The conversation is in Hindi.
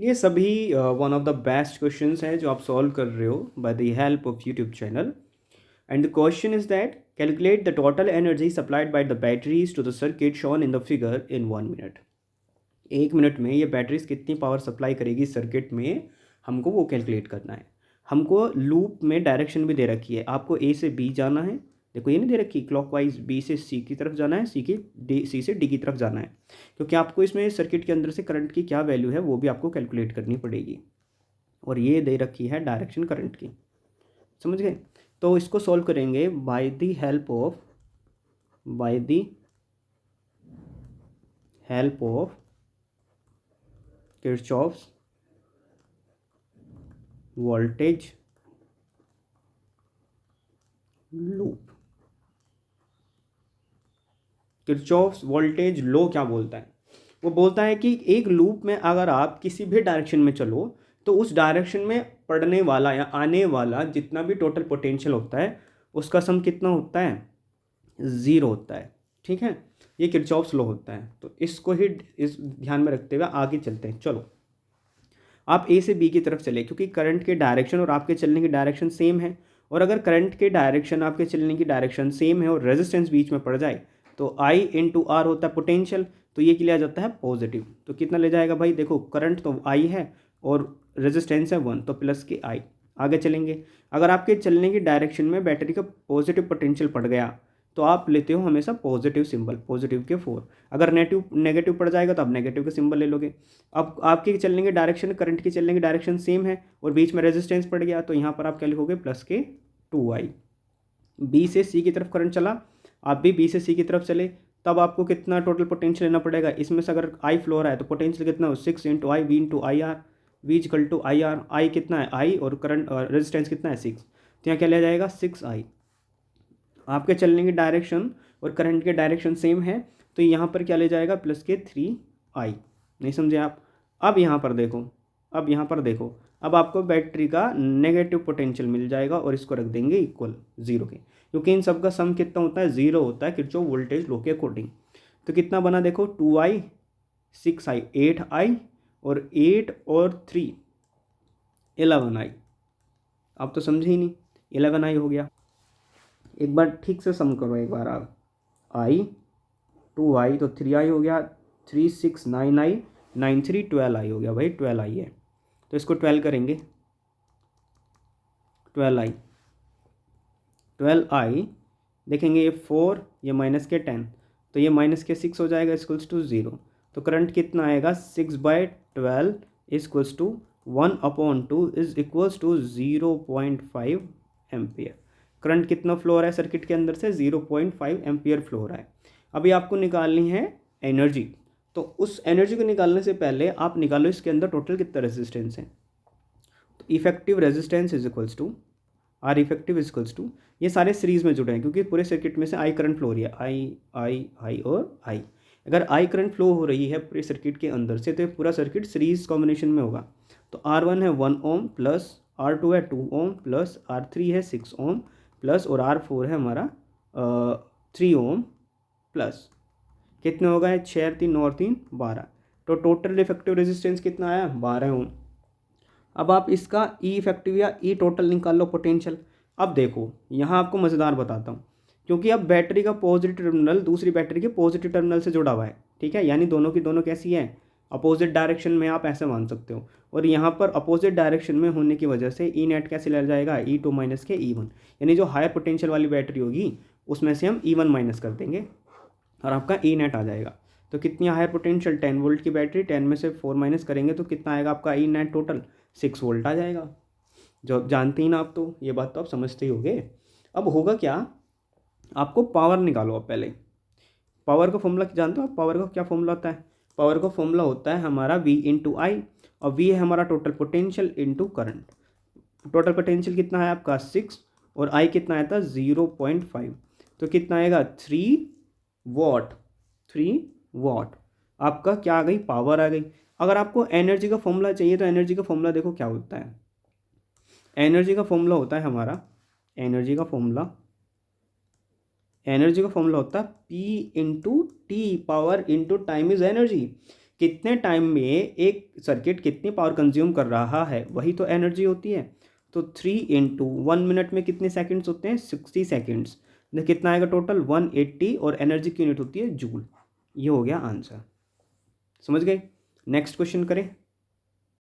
ये सभी one of the best questions हैं जो आप सॉल्व कर रहे हो by the help of YouTube channel. And the question is that calculate the total energy supplied by the batteries to the circuit shown in the figure in 1 minute. 1 minute में ये बैटरीज कितनी पावर सप्लाई करेगी सर्किट में, हमको वो कैलकुलेट करना है। हमको लूप में डायरेक्शन भी दे रखी है, आपको ए से बी जाना है। देखो ये नहीं दे रखी क्लॉकवाइज, बी से सी की तरफ जाना है, सी से डी की तरफ जाना है, क्योंकि आपको इसमें सर्किट के अंदर से करंट की क्या वैल्यू है वो भी आपको कैलकुलेट करनी पड़ेगी। और ये दे रखी है डायरेक्शन करंट की, समझ गए। तो इसको सॉल्व करेंगे bye the help of Kirchhoff's voltage loop. Kirchhoff's voltage law क्या बोलता है? वो बोलता है कि एक लूप में अगर आप किसी भी डायरेक्शन में चलो तो उस डायरेक्शन में पड़ने वाला या आने वाला जितना भी टोटल पोटेंशियल होता है उसका सम कितना होता है? ज़ीरो होता है। ठीक है, ये किरचॉफ्स लॉ होता है। तो इसको ही इस ध्यान में रखते हुए आगे चलते हैं। चलो आप ए से बी की तरफ चले, क्योंकि करंट के डायरेक्शन और आपके चलने की डायरेक्शन सेम है। और अगर करंट के डायरेक्शन आपके चलने की डायरेक्शन सेम है और रेजिस्टेंस बीच में पड़ जाए तो आई इंटू आर होता है पोटेंशियल, तो ये लिया जाता है पॉजिटिव। तो कितना ले जाएगा भाई? देखो करंट तो आई है और रेजिस्टेंस है 1, तो प्लस के आई। आगे चलेंगे, अगर आपके चलने की डायरेक्शन में बैटरी का पॉजिटिव पोटेंशियल पड़ गया तो आप लेते हो हमेशा पॉजिटिव सिंबल, पॉजिटिव के 4। अगर नेगेटिव नेगेटिव पड़ जाएगा तो आप नेगेटिव का सिंबल ले लोगे। अब आपकी चलने की डायरेक्शन, करंट की चलने की डायरेक्शन सेम है और बीच में रेजिस्टेंस पड़ गया, तो यहाँ पर आप क्या लिखोगे? प्लस के 2i। बी से सी की तरफ करंट चला, आप भी बी से सी की तरफ चले, तब आपको कितना टोटल पोटेंशियल लेना पड़ेगा? इसमें से अगर आई फ्लो रहा है तो पोटेंशियल कितना हो? 6 into I V into I R, V equal to I R. I कितना है? आई, और करंट रेजिस्टेंस कितना है? 6। तो यहाँ क्या लिया जाएगा? 6i। आपके चलने की डायरेक्शन और करंट के डायरेक्शन सेम है, तो यहाँ पर क्या ले जाएगा? प्लस के 3i। नहीं समझे आप? अब यहाँ पर देखो, अब आपको बैटरी का नेगेटिव पोटेंशियल मिल जाएगा और इसको रख देंगे इक्वल 0 के, क्योंकि इन सब का सम कितना होता है? 0 होता है किरचॉफ वोल्टेज लॉ के अकॉर्डिंग। तो कितना बना देखो? 2i 6i 8i और 8 और 3 11i। आप तो समझे ही नहीं, 11i हो गया। एक बार ठीक से सम करो एक बार आप। आई 2i तो 3i हो गया, 3 6 9i 9 3 12i हो गया भाई, 12i है। तो इसको 12 करेंगे, 12i देखेंगे, ये 4 ये माइनस के 10, तो ये माइनस के 6 हो जाएगा इक्वल्स टू 0। तो करंट कितना आएगा? 6/12 equals to 1/2 is equals to 0.5 ampere. Current कितना फ्लो हो रहा है सर्किट के अंदर से? 0.5 एम्पियर फ्लो हो रहा है। अभी आपको निकालनी है एनर्जी, तो उस एनर्जी को निकालने से पहले आप निकालो इसके अंदर टोटल कितना रेजिस्टेंस है। तो effective resistance is equals to R effective equals to, ये सारे सीरीज में जुड़े हैं क्योंकि पूरे सर्किट में से आई करंट फ्लो हो रही है, आई आई आई और आई। अगर आई करंट फ्लो हो रही है पूरे सर्किट के अंदर से तो पूरा सर्किट सीरीज कॉम्बिनेशन में होगा। तो R1 है 1 ओम प्लस R2 है 2 ओम प्लस R3 है 6 ओम प्लस और R4 है हमारा 3 ओम प्लस। कितने हो गए? 6 3 9 और 3 12। तो टोटल इफेक्टिव रेजिस्टेंस कितना आया? 12 ओम। अब आप इसका ई इफेक्टिव या ई टोटल निकाल लो पोटेंशियल। अब देखो यहाँ आपको मज़ेदार बताता हूँ, क्योंकि अब बैटरी का पॉजिटिव टर्मिनल दूसरी बैटरी के पॉजिटिव टर्मिनल से जुड़ा हुआ है। ठीक है, यानी दोनों की दोनों कैसी है? अपोजिट डायरेक्शन में, आप ऐसे मान सकते हो। और यहाँ पर अपोजिट डायरेक्शन में होने की वजह से ई नेट कैसे ले जाएगा? E2 माइनस के E1, यानी जो हायर पोटेंशियल वाली बैटरी होगी उसमें से हम E1 माइनस कर देंगे और आपका ई नेट आ जाएगा। तो कितनी हायर पोटेंशियल? 10 वोल्ट की बैटरी, 10 में से 4 माइनस करेंगे तो कितना आएगा आपका ई नेट टोटल? 6 वोल्ट आ जाएगा। जो जानते ही ना आप, तो ये बात तो आप समझते ही होगे। अब होगा क्या? आपको पावर निकालो। अब पहले पावर का फॉर्मूला जानते हो आप? पावर का क्या फॉर्मूला होता है? पावर का फॉर्मूला होता है हमारा V इंटू आई, और V है हमारा total potential into current. Total potential कितना है आपका? 6, और I कितना आया था? 0.5। तो कितना आएगा? 3 वॉट। 3 वॉट आपका क्या आ गई? पावर आ गई। अगर आपको एनर्जी का फॉर्मूला चाहिए तो एनर्जी का फॉर्मूला देखो क्या होता है। एनर्जी का फॉर्मूला होता है हमारा, एनर्जी का फॉर्मूला होता है P into T, power into time is energy. कितने टाइम में एक सर्किट कितनी पावर कंज्यूम कर रहा है, वही तो एनर्जी होती है। तो 3 इंटू 1 मिनट में कितने सेकंड्स होते हैं, 60 सेकंड्स। कितना आएगा टोटल, 180, और एनर्जी की यूनिट होती है जूल। ये हो गया आंसर, समझ गए। नेक्स्ट क्वेश्चन करें।